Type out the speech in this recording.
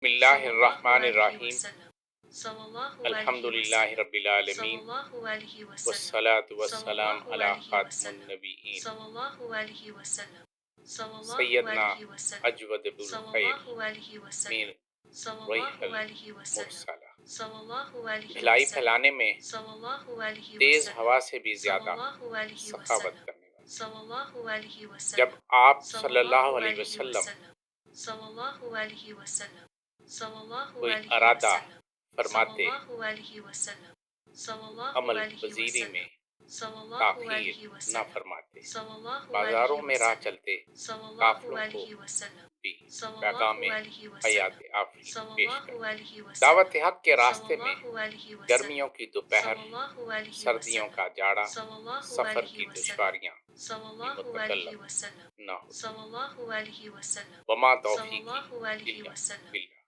اللہ الرحمن الرحیم الحمد للہ رب العالمین والصلاة والسلام علی خاتم النبیین سیدنا اجود بالخیر میر ریح المرسلہ. بھلائی پھیلانے میں تیز ہوا سے بھی زیادہ سخاوت کرنے والا. جب آپ صلی اللہ علیہ وسلم کوئی ارادہ فرماتے عمل پذیری میں تاخیر نہ فرماتے. بازاروں میں راہ چلتے قافلوں کو بھی پیغام حیات آفرین پیش کرتے. دعوت حق کے راستے میں گرمیوں کی دوپہر، سردیوں کا جاڑا، سفر کی دشواریاں بھی متکلم نہ ہو. وما توفیقی الا باللہ.